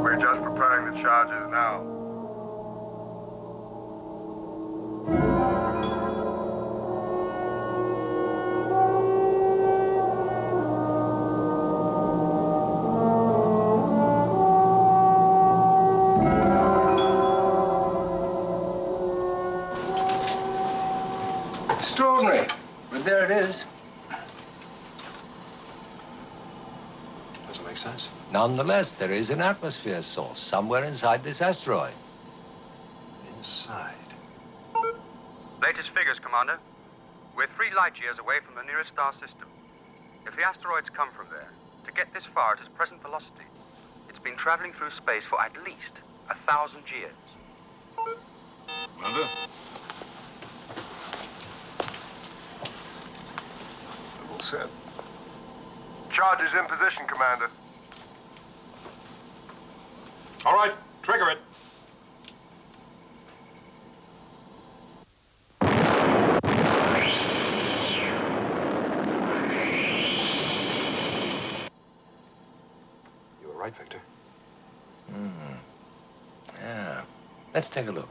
We're just preparing the charges now. Extraordinary, but there it is. Doesn't make sense. Nonetheless, there is an atmosphere source somewhere inside this asteroid. Inside. Latest figures, Commander. We're 3 light years away from the nearest star system. If the asteroids come from there, to get this far at its present velocity, it's been traveling through space for at least 1,000 years. Commander? All set. Charge is in position, Commander. All right, trigger it. You were right, Victor. Yeah. Let's take a look.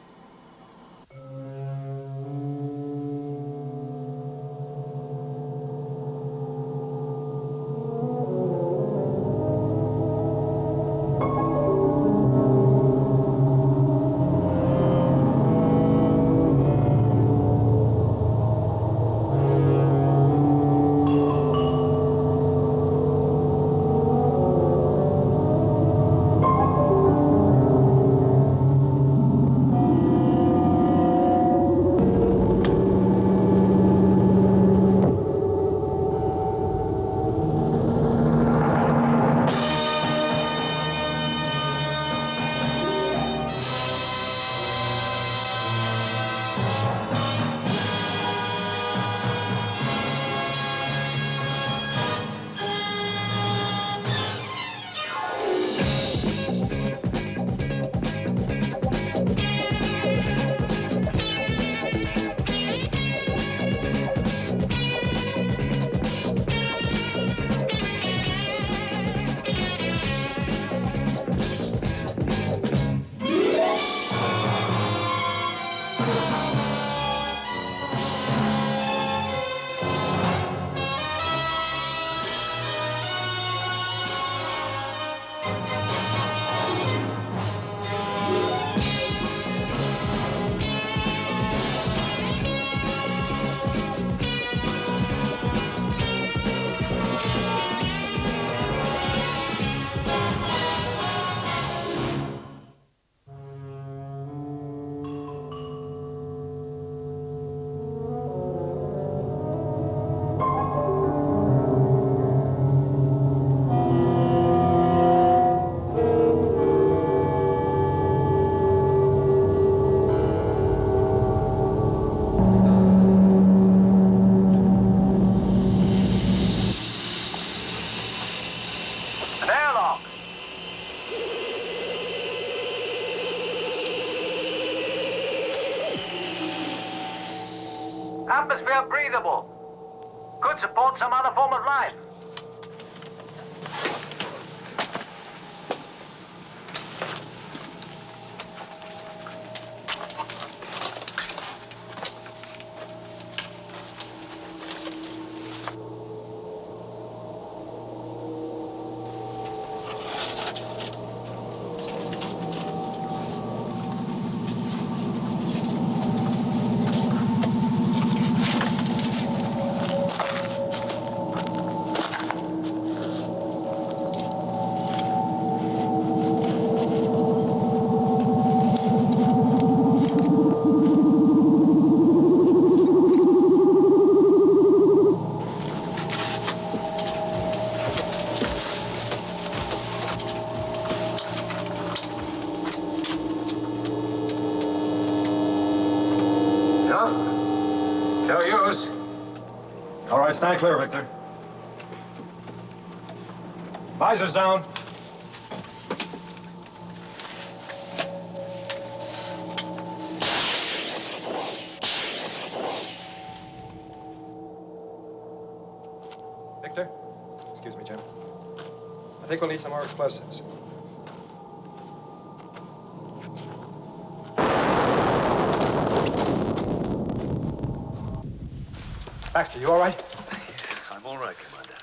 Atmosphere breathable. Could support some other form of life. No use. All right, stand clear, Victor. Visors down. Excuse me, Jim. I think we'll need some more explosives. Baxter, you all right? I'm all right, Commander.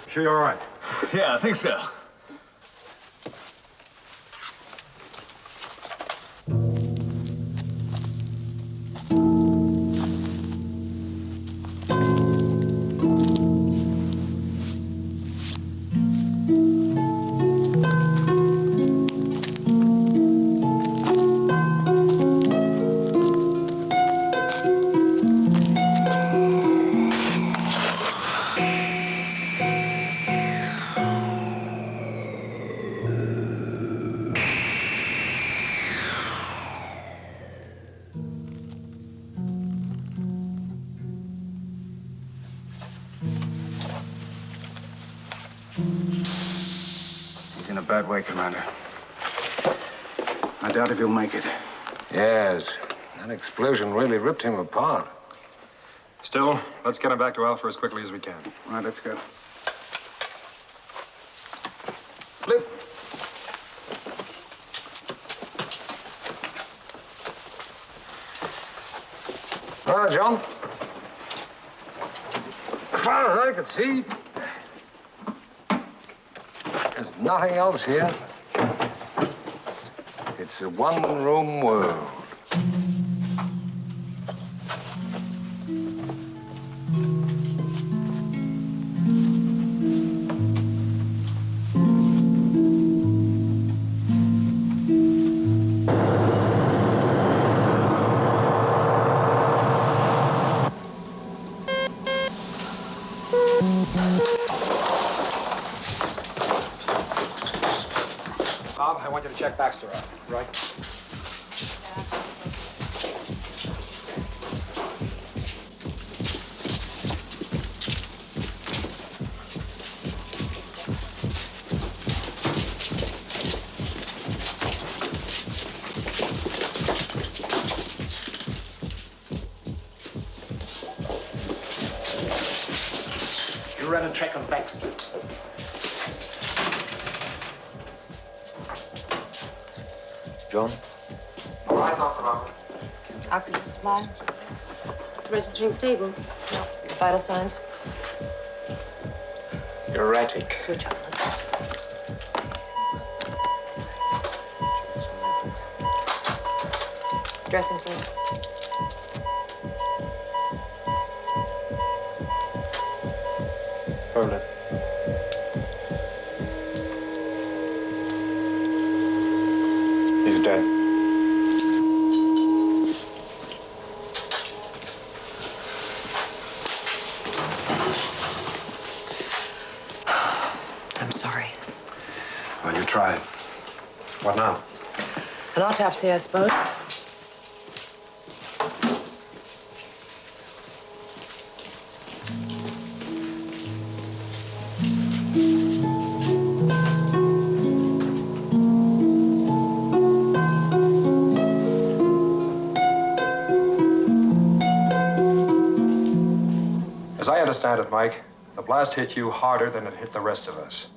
Sure you're all right? Yeah, I think so. He's in a bad way, Commander. I doubt if he'll make it. Yes, that explosion really ripped him apart. Still, let's get him back to Alpha as quickly as we can. All right, let's go. Flip. Well, John, as far as I could see, there's nothing else here. It's a one-room world. Bob, I want you to check Baxter out, right? You run and check on Baxter. John? All right, Dr. Martin. Oxygen small. It's registering stable. No. Vital signs. Erratic. Switch on. Dressing, please. Hold it. He's dead. I'm sorry. Well, you tried. What now? An autopsy, I suppose. As I understand it, Mike, the blast hit you harder than it hit the rest of us.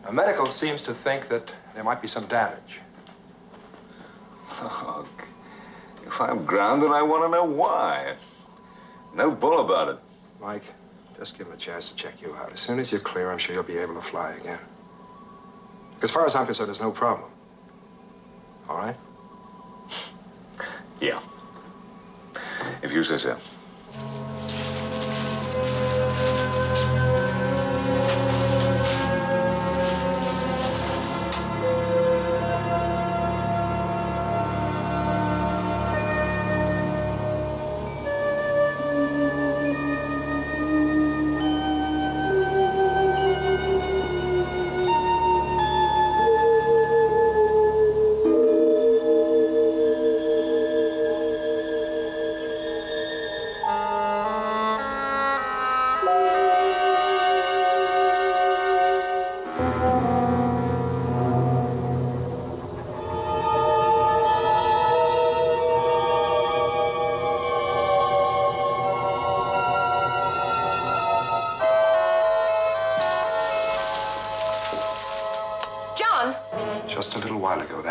Now, medical seems to think that there might be some damage. Look, if I'm grounded, I want to know why. No bull about it. Mike, just give him a chance to check you out. As soon as you're clear, I'm sure you'll be able to fly again. As far as I'm concerned, there's no problem. All right? Yeah. If you say so.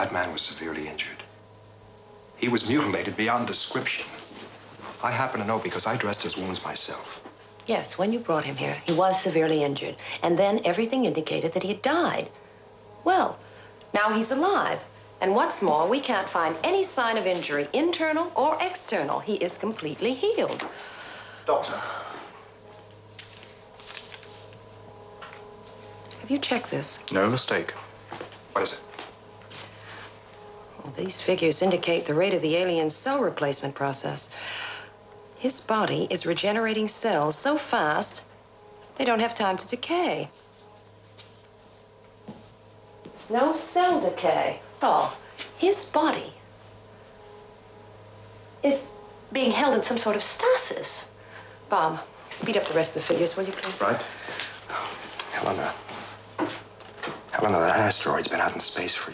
That man was severely injured. He was mutilated beyond description. I happen to know because I dressed his wounds myself. Yes, when you brought him here, he was severely injured. And then everything indicated that he had died. Well, now he's alive. And what's more, we can't find any sign of injury, internal or external. He is completely healed. Doctor. Have you checked this? No mistake. What is it? Well, these figures indicate the rate of the alien's cell replacement process. His body is regenerating cells so fast, they don't have time to decay. There's no cell decay. Oh, his body is being held in some sort of stasis. Bob, speed up the rest of the figures, will you, please? Right. Helena, that asteroid's been out in space for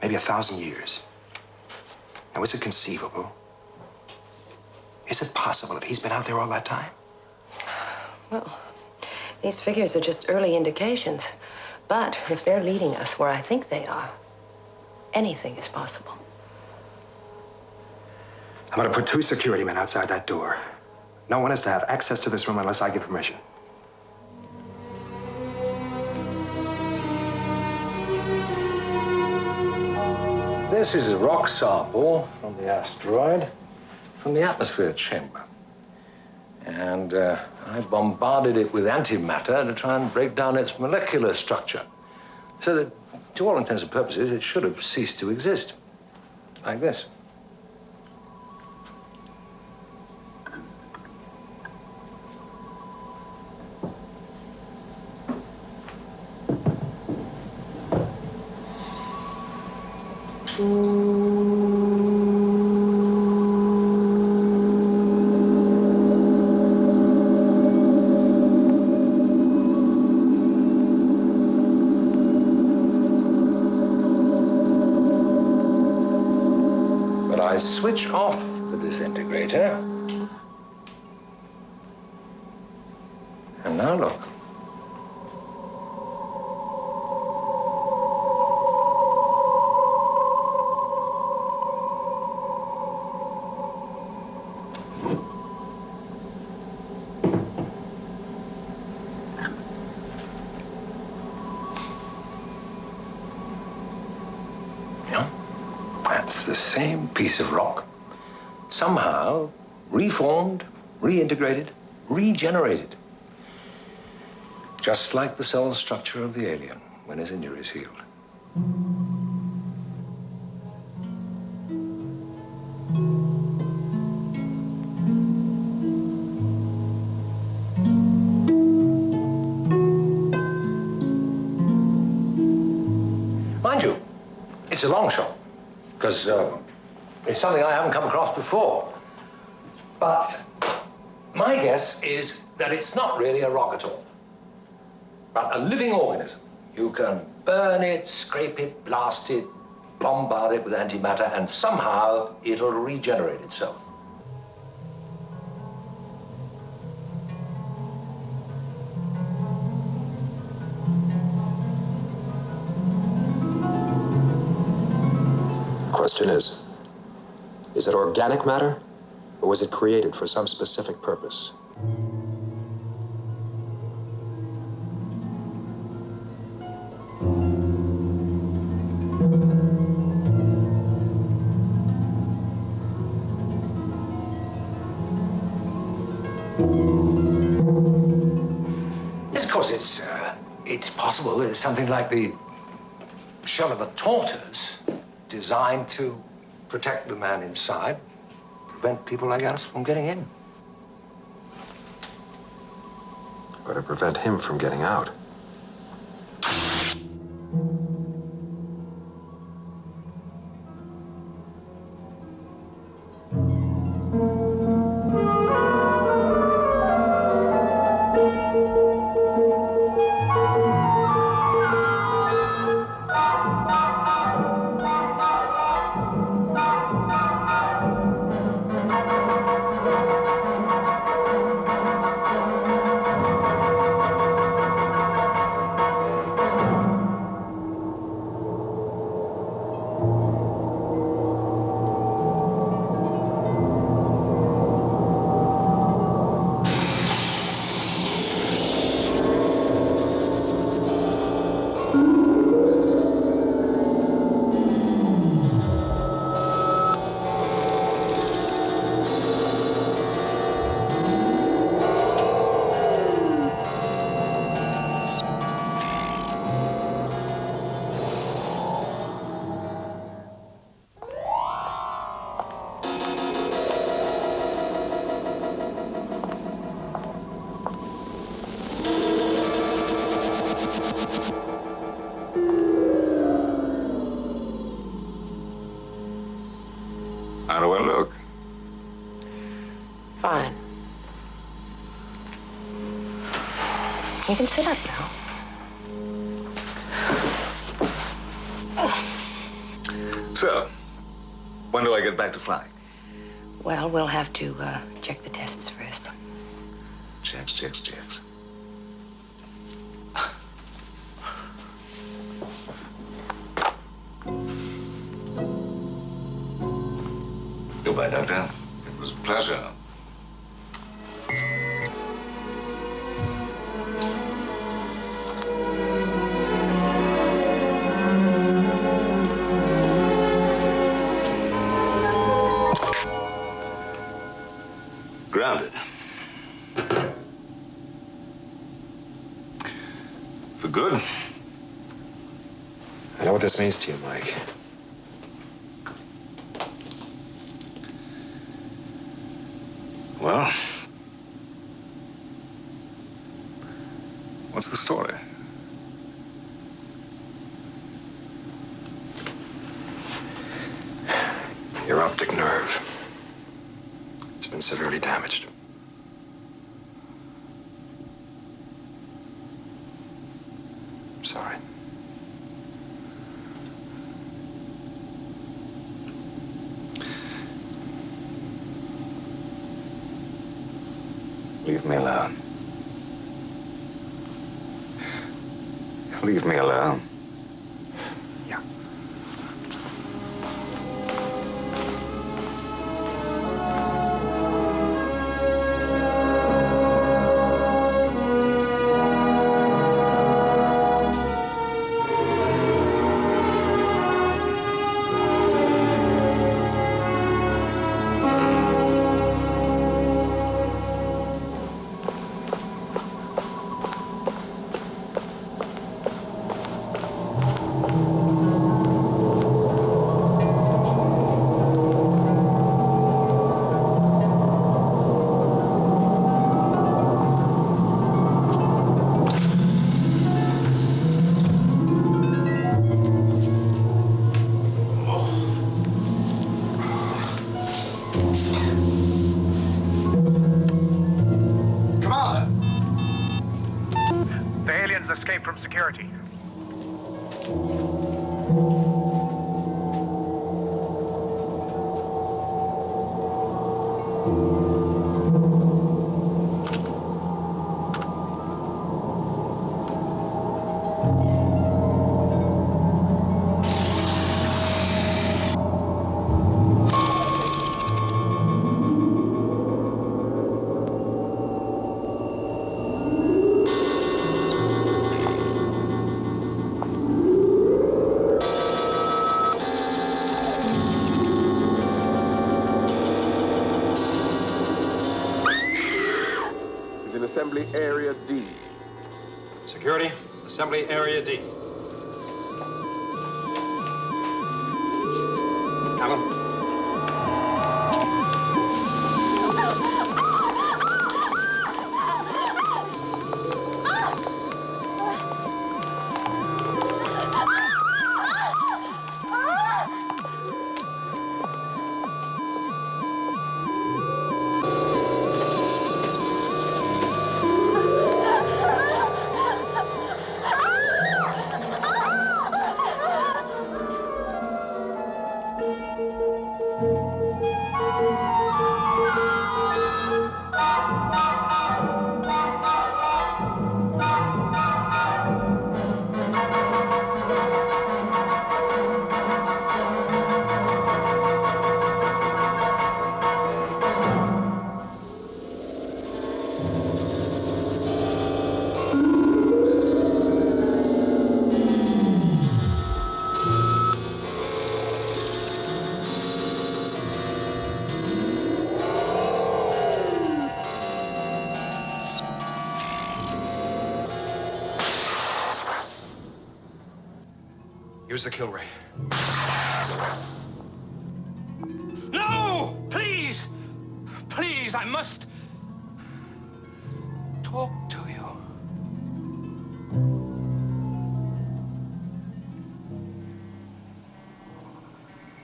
maybe 1,000 years. Now, is it conceivable? Is it possible that he's been out there all that time? Well, these figures are just early indications. But if they're leading us where I think they are, anything is possible. I'm going to put 2 security men outside that door. No one is to have access to this room unless I give permission. This is a rock sample from the asteroid, from the atmosphere chamber. And I bombarded it with antimatter to try and break down its molecular structure. So that, to all intents and purposes, it should have ceased to exist. Like this. I switch off the disintegrator. And now look. That's the same piece of rock, somehow reformed, reintegrated, regenerated. Just like the cell structure of the alien when his injury is healed. Mind you, it's a long shot. Because it's something I haven't come across before. But my guess is that it's not really a rock at all, but a living organism. You can burn it, scrape it, blast it, bombard it with antimatter, and somehow it'll regenerate itself. Question is it organic matter, or was it created for some specific purpose? Yes, of course, it's possible. It's something like the shell of a tortoise, designed to protect the man inside, prevent people like us from getting in. Or to prevent him from getting out. How do I look? Fine. You can sit up now. So, when do I get back to flying? Well, we'll have to check the tests first. Checks. Goodbye, Doctor. It was a pleasure. Grounded. For good? I know what this means to you, Mike. Well, what's the story? Your optic nerve. It's been severely damaged. Sorry. Leave me alone. Leave me alone. Yeah. The aliens escaped from security. Assembly Area D. Security, Assembly Area D. Alan? Use the kill ray. No! Please! Please, I must talk to you.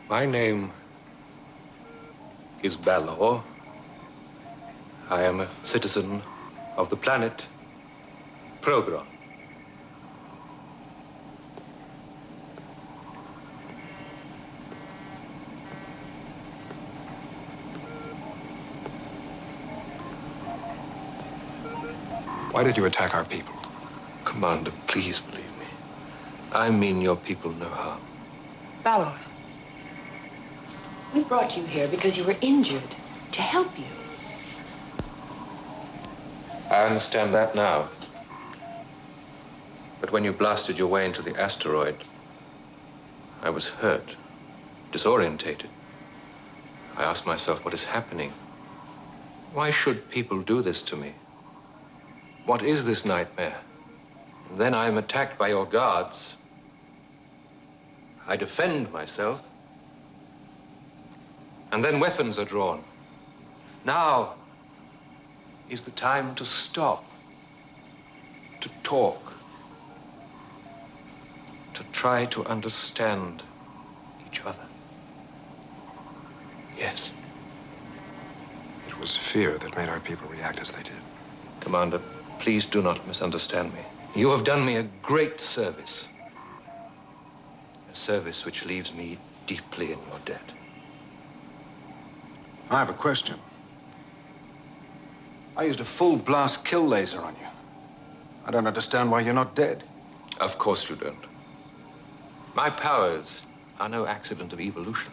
My name is Balor. I am a citizen of the planet Progron. Why did you attack our people? Commander, please believe me. I mean your people no harm. Balor, we brought you here because you were injured, to help you. I understand that now. But when you blasted your way into the asteroid, I was hurt, disorientated. I asked myself, what is happening? Why should people do this to me? What is this nightmare? And then I am attacked by your guards. I defend myself. And then weapons are drawn. Now is the time to stop, to talk, to try to understand each other. Yes. It was fear that made our people react as they did. Commander, please do not misunderstand me. You have done me a great service. A service which leaves me deeply in your debt. I have a question. I used a full blast kill laser on you. I don't understand why you're not dead. Of course you don't. My powers are no accident of evolution.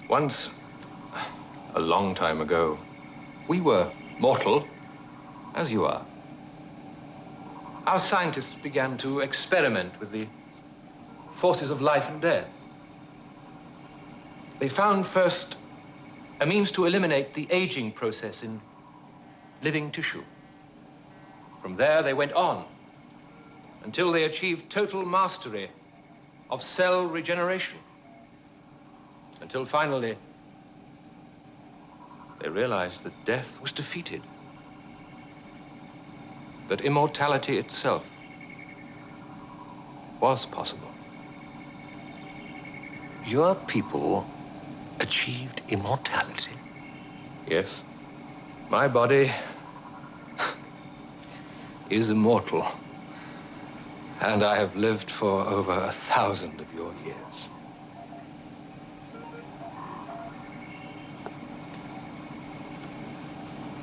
Once, a long time ago, we were mortal, as you are. Our scientists began to experiment with the forces of life and death. They found first a means to eliminate the aging process in living tissue. From there, they went on until they achieved total mastery of cell regeneration. Until finally, they realized that death was defeated, that immortality itself was possible. Your people achieved immortality? Yes. My body is immortal. And I have lived for over 1,000 of your years.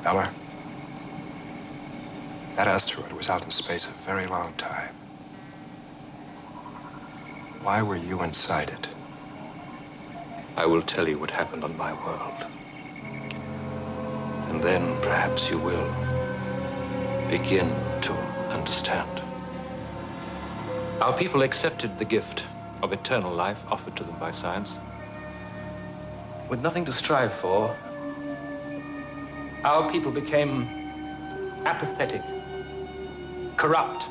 Eller, that asteroid was out in space a very long time. Why were you inside it? I will tell you what happened on my world. And then perhaps you will begin to understand. Our people accepted the gift of eternal life offered to them by science. With nothing to strive for, our people became apathetic, corrupt.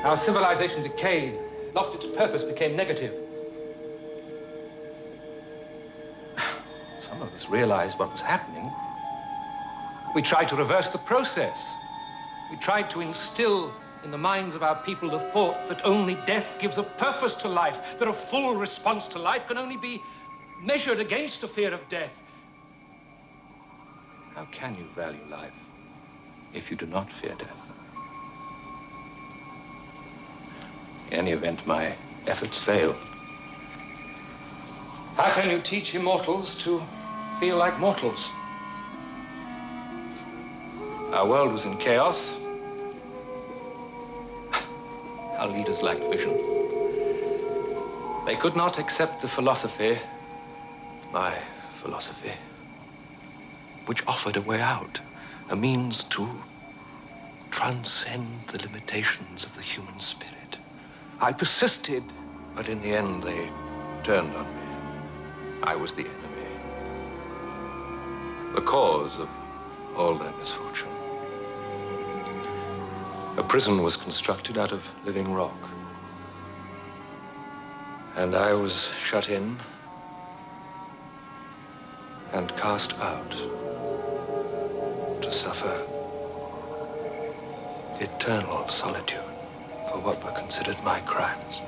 Our civilization decayed, lost its purpose, became negative. Some of us realized what was happening. We tried to reverse the process. We tried to instill in the minds of our people the thought that only death gives a purpose to life, that a full response to life can only be measured against the fear of death. How can you value life if you do not fear death? In any event, my efforts failed. How can you teach immortals to feel like mortals? Our world was in chaos. Our leaders lacked vision. They could not accept the philosophy, my philosophy, which offered a way out, a means to transcend the limitations of the human spirit. I persisted, but in the end, they turned on me. I was the enemy, the cause of all their misfortune. A prison was constructed out of living rock. And I was shut in and cast out to suffer eternal solitude for what were considered my crimes.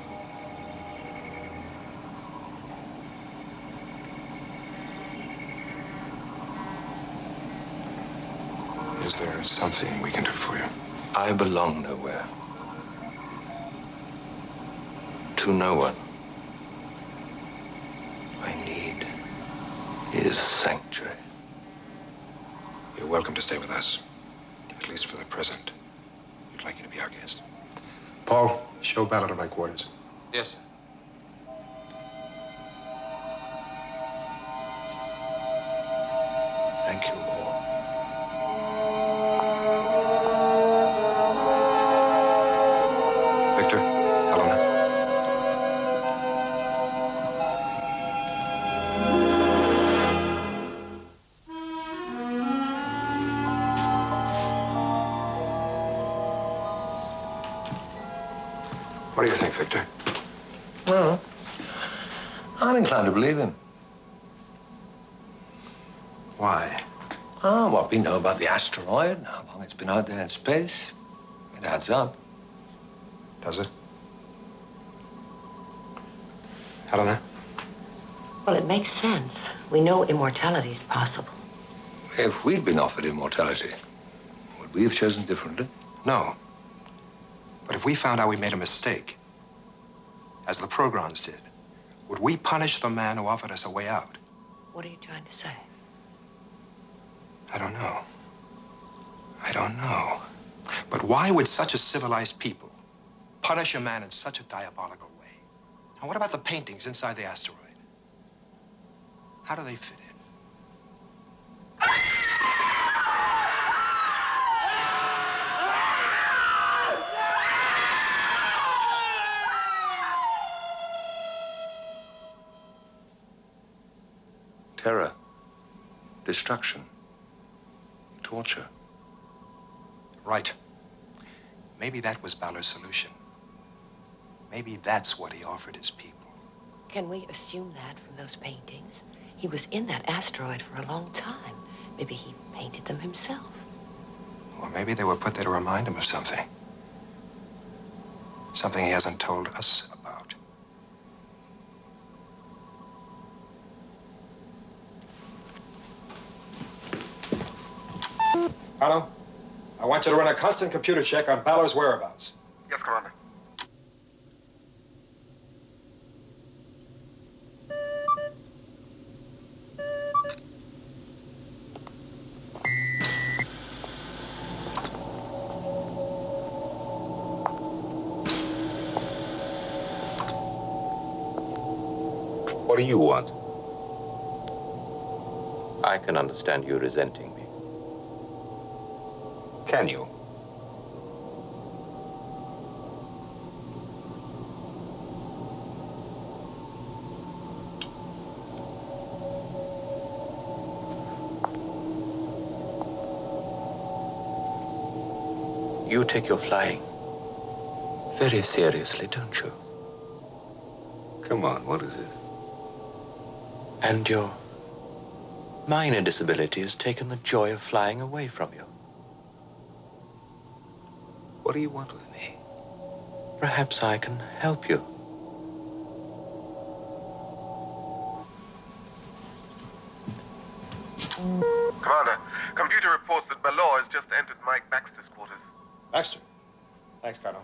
is there something we can do for you? I belong nowhere. To no one. I need is sanctuary. You're welcome to stay with us, at least for the present. We'd like you to be our guest. Paul, show Ballard to my quarters. Yes, sir. Thank you all. Victor, Helena. What do you think, Victor? Well, I'm inclined to believe him. Why? Oh, what we know about the asteroid, how long it's been out there in space, it adds up. Does it? Helena? Well, it makes sense. We know immortality is possible. If we'd been offered immortality, would we have chosen differently? No. But if we found out we made a mistake, as the Progrons did, would we punish the man who offered us a way out? What are you trying to say? I don't know. I don't know. But why would such a civilized people punish a man in such a diabolical way? And what about the paintings inside the asteroid? How do they fit in? Terror, destruction, torture. Right. Maybe that was Ballard's solution. Maybe that's what he offered his people. Can we assume that from those paintings? He was in that asteroid for a long time. Maybe he painted them himself. Or maybe they were put there to remind him of something. Something he hasn't told us about. Hello? I want you to run a constant computer check on Ballard's whereabouts. Yes, Commander. What do you want? I can understand you resenting me. Can you? You take your flying very seriously, don't you? Come on, what is it? And your minor disability has taken the joy of flying away from you. What do you want with me? Perhaps I can help you. Commander, computer reports that Balor has just entered Mike Baxter's quarters. Baxter. Thanks, Colonel.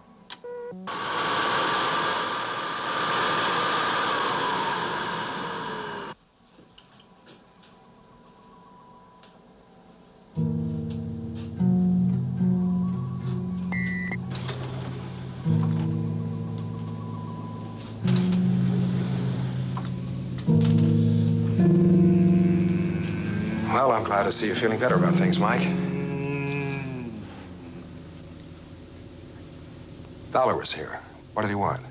Well, I'm glad to see you feeling better about things, Mike. Ballard was here. What did he want?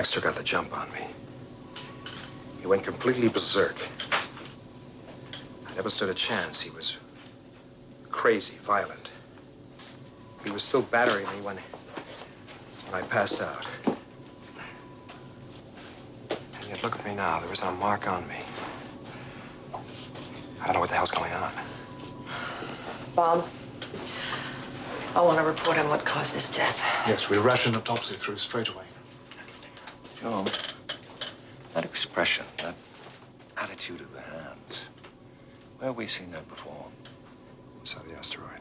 Baxter got the jump on me. He went completely berserk. I never stood a chance. He was crazy, violent. He was still battering me when I passed out. And yet, look at me now. There isn't a mark on me. I don't know what the hell's going on. Bob, I want to report on what caused his death. Yes, we'll rush an autopsy through straight away. Joe, that expression, that attitude of the hands, where have we seen that before? I saw the asteroid.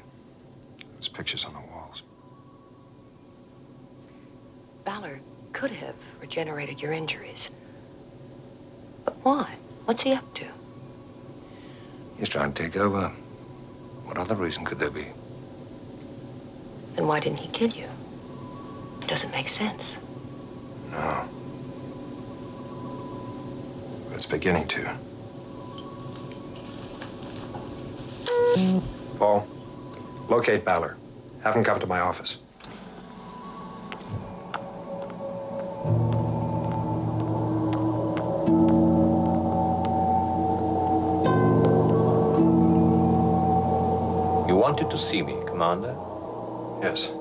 There's pictures on the walls. Ballard could have regenerated your injuries. But why? What's he up to? He's trying to take over. What other reason could there be? Then why didn't he kill you? It doesn't make sense. No. But it's beginning to. Paul, locate Ballard. Have him come to my office. You wanted to see me, Commander? Yes.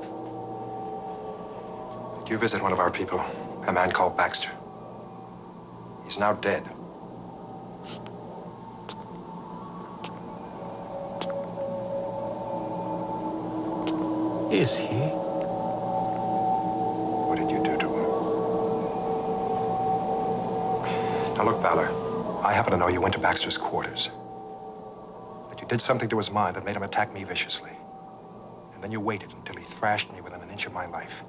Did you visit one of our people, a man called Baxter? He's now dead. Is he? What did you do to him? Now look, Ballard, I happen to know you went to Baxter's quarters. But you did something to his mind that made him attack me viciously. And then you waited until he thrashed me within an inch of my life.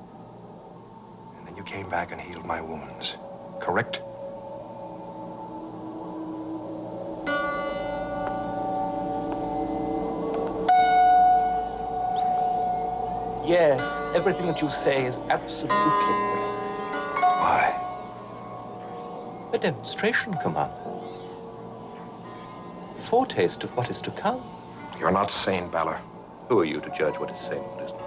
And then you came back and healed my wounds. Correct? Yes, everything that you say is absolutely correct. Why? A demonstration, Commander. A foretaste of what is to come. You're not sane, Ballard. Who are you to judge what is sane and what is not?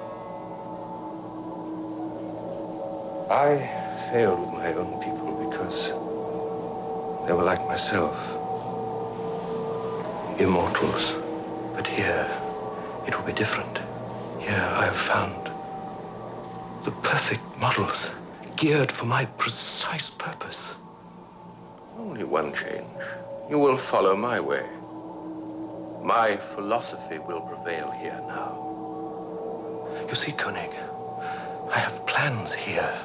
I failed with my own people because they were like myself. Immortals. But here, it will be different. Here I have found the perfect models, geared for my precise purpose. Only one change. You will follow my way. My philosophy will prevail here now. You see, Koenig, I have plans here.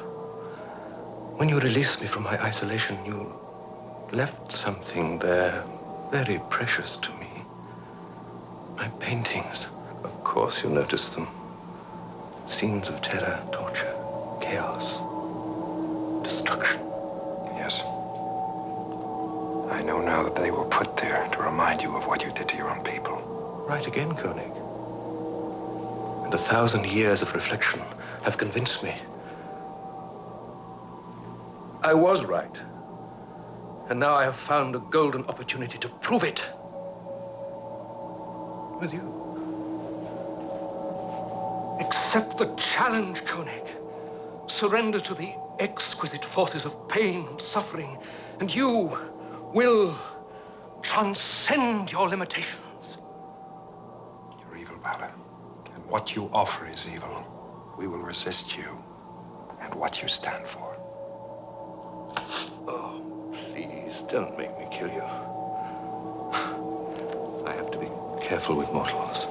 When you released me from my isolation, you left something there very precious to me. My paintings. Of course you noticed them. Scenes of terror, torture, chaos, destruction. Yes. I know now that they were put there to remind you of what you did to your own people. Right again, Koenig. And 1,000 years of reflection have convinced me. I was right. And now I have found a golden opportunity to prove it. With you. Accept the challenge, Koenig. Surrender to the exquisite forces of pain and suffering, and you will transcend your limitations. You're evil, Ballard. And what you offer is evil. We will resist you and what you stand for. Oh, please, don't make me kill you. I have to be careful with mortals.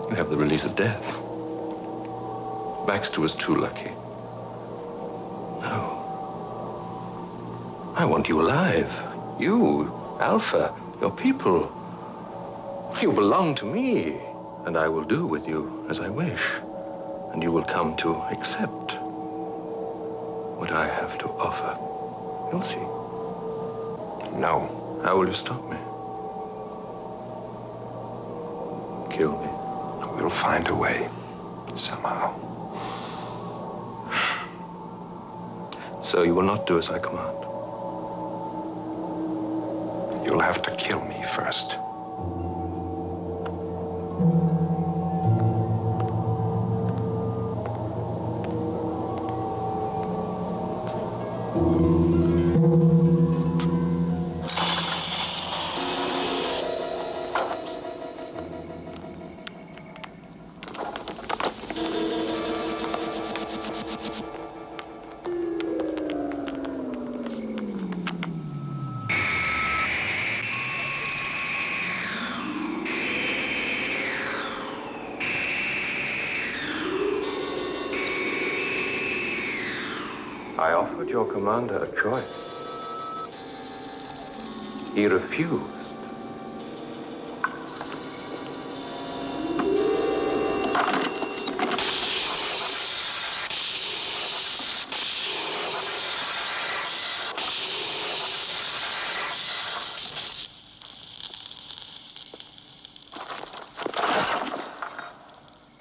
You have the release of death. Baxter was too lucky. No. I want you alive. You, Alpha, your people. You belong to me, and I will do with you as I wish. And you will come to accept what I have to offer. You'll see. No. How will you stop me? Kill me. We'll find a way, somehow. So you will not do as I command? You'll have to kill me first. I offered your commander a choice. He refused.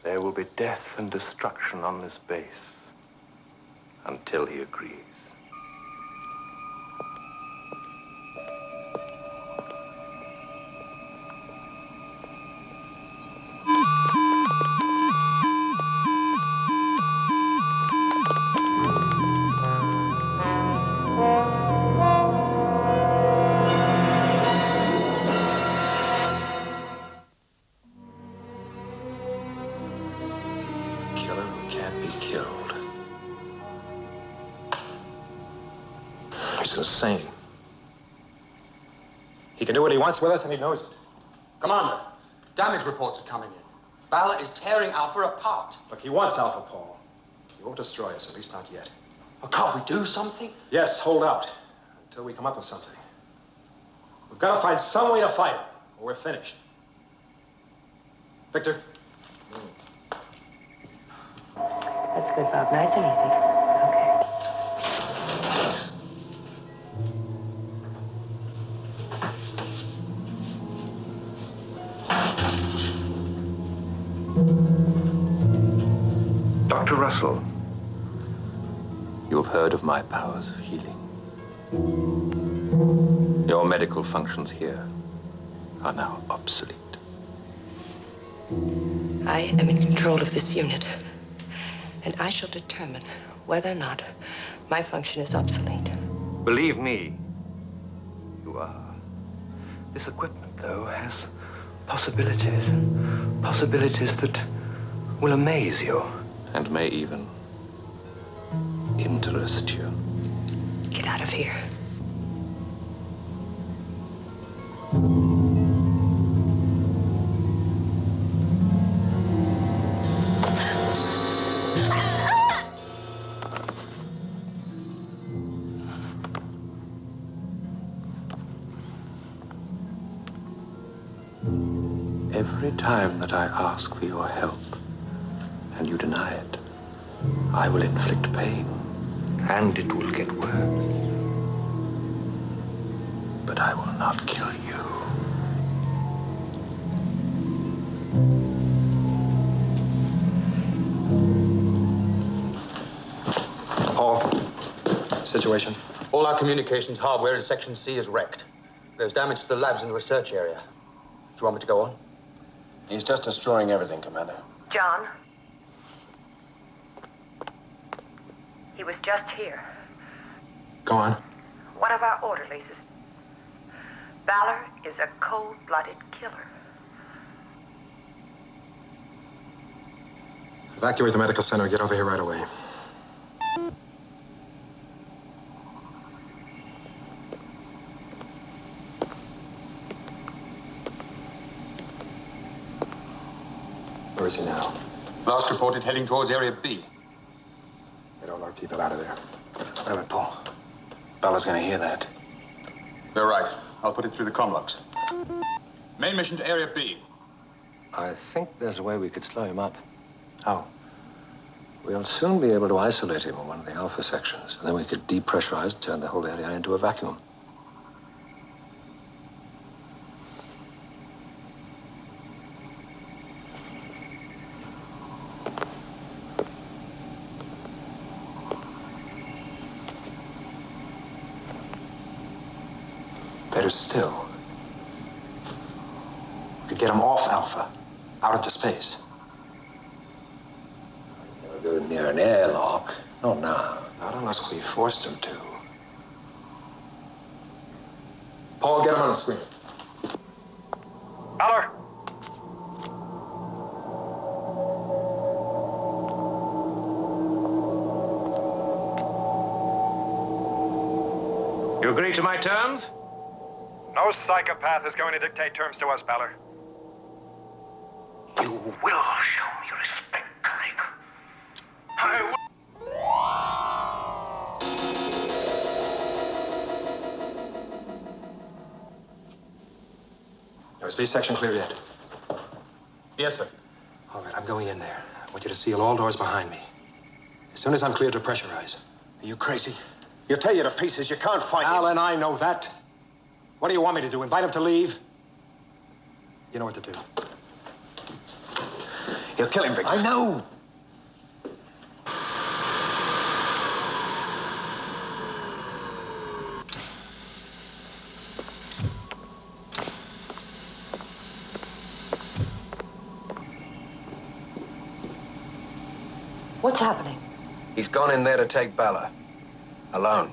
There will be death and destruction on this base until he agrees. Killer who can't be killed. He's insane. He can do what he wants with us, and he knows it. Commander, damage reports are coming in. Bala is tearing Alpha apart. Look, he wants Alpha, Paul. He won't destroy us, at least not yet. Well, can't we do something? Yes, hold out until we come up with something. We've got to find some way to fight him, or we're finished. Victor? That's good, Bob. Nice and easy. Dr. Russell, you've heard of my powers of healing. Your medical functions here are now obsolete. I am in control of this unit, and I shall determine whether or not my function is obsolete. Believe me, you are. This equipment, though, has possibilities. Possibilities that will amaze you. And may even interest you. Get out of here. Every time that I ask for your help, and you deny it, I will inflict pain, and it will get worse. But I will not kill you. Paul, situation? All our communications hardware in Section C is wrecked. There's damage to the labs in the research area. Do you want me to go on? He's just destroying everything, Commander. John? He was just here. Go on. One of our orderlies is... Valor is a cold-blooded killer. Evacuate the medical center. Get over here right away. Where is he now? Last reported heading towards Area B. Get all our people out of there. Wait a minute, Paul. Bella's gonna hear that. You're right. I'll put it through the comlogs. Main mission to Area B. I think there's a way we could slow him up. How? We'll soon be able to isolate him in one of the Alpha sections. And then we could depressurize and turn the whole area into a vacuum. Better still, we could get him off Alpha, out into space. Never go near an airlock. Not now. Not unless we forced him to. Paul, get him on the screen. Valor! You agree to my terms? No psychopath is going to dictate terms to us, Valor. You will show me respect, Craig. I will. Is B section clear yet? Yes, sir. All right, I'm going in there. I want you to seal all doors behind me. As soon as I'm cleared to pressurize. Are you crazy? You'll tear you to pieces. You can't fight him. Alan, I know that. What do you want me to do? Invite him to leave? You know what to do. He'll kill him, Victor. I know. What's happening? He's gone in there to take Bella. Alone.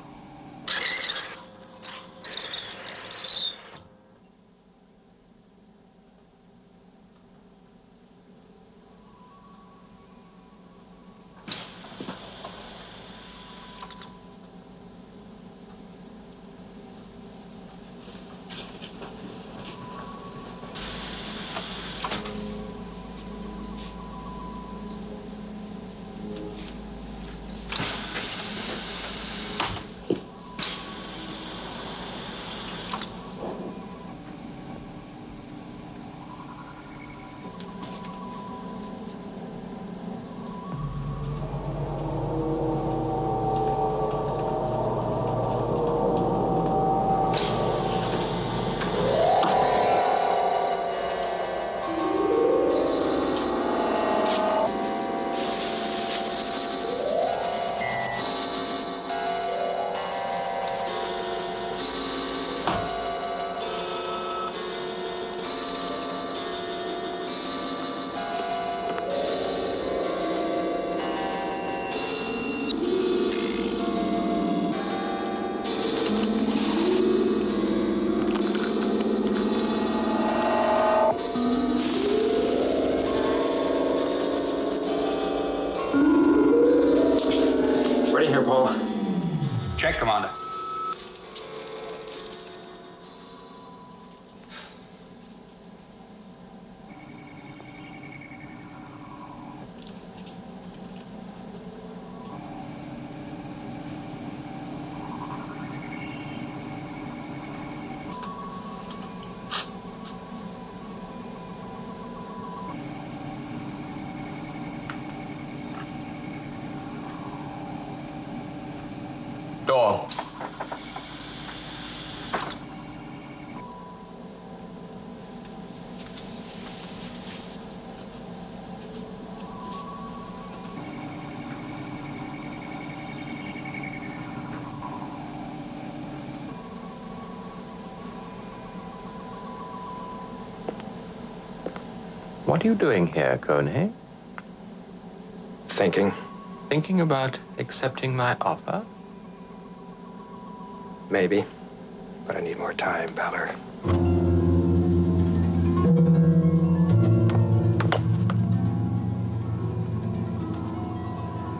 Here, Paul. Check, Commander. Door. What are you doing here, Koenig? Thinking. Thinking about accepting my offer? Maybe. But I need more time, Ballard.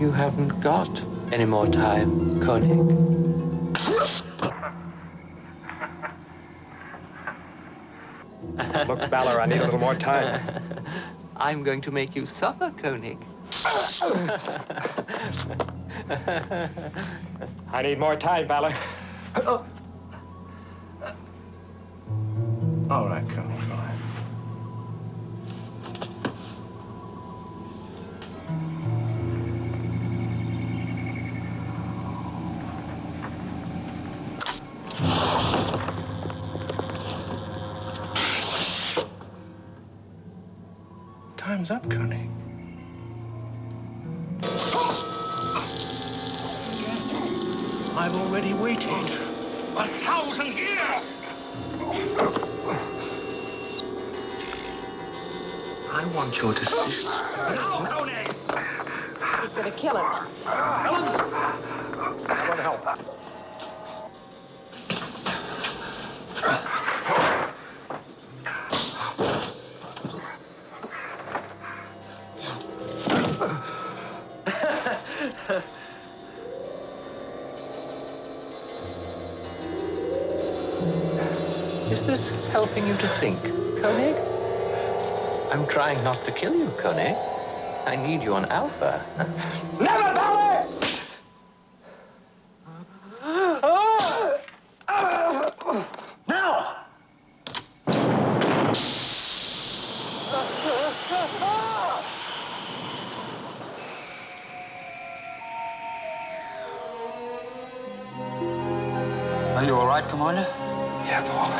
You haven't got any more time, Koenig. Look, Ballard, I need a little more time. I'm going to make you suffer, Koenig. I need more time, Ballard. All right, Koenig, go ahead. Time's up, Koenig. I've already waited 1,000 years! I want your decision. No, Koenig! He's gonna kill him. Helen! I want to help. Is this helping you to think, Koenig? I'm trying not to kill you, Koenig. I need you on Alpha. Never, Ballard! Now! Are you all right, Commander? Yeah, Paul.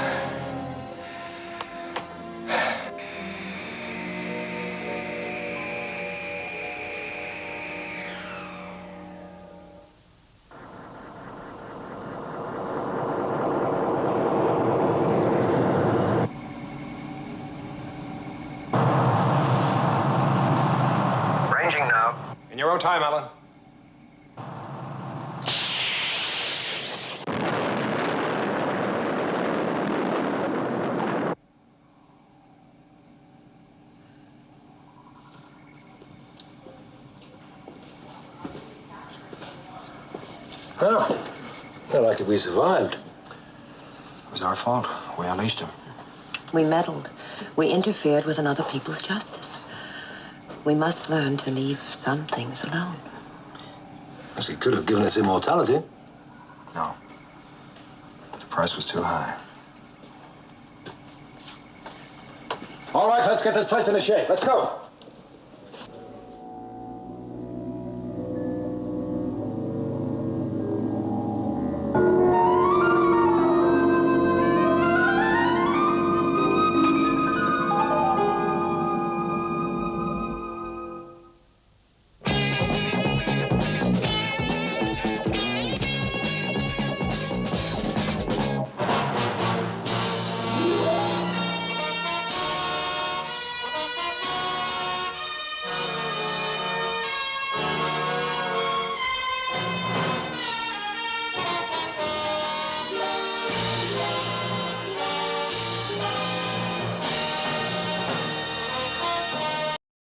Ranging now. In your own time, Alan. Well, felt like we survived. It was our fault. We unleashed him. We meddled. We interfered with another people's justice. We must learn to leave some things alone. Yes, he could have given us immortality. No. The price was too high. All right, let's get this place into shape. Let's go.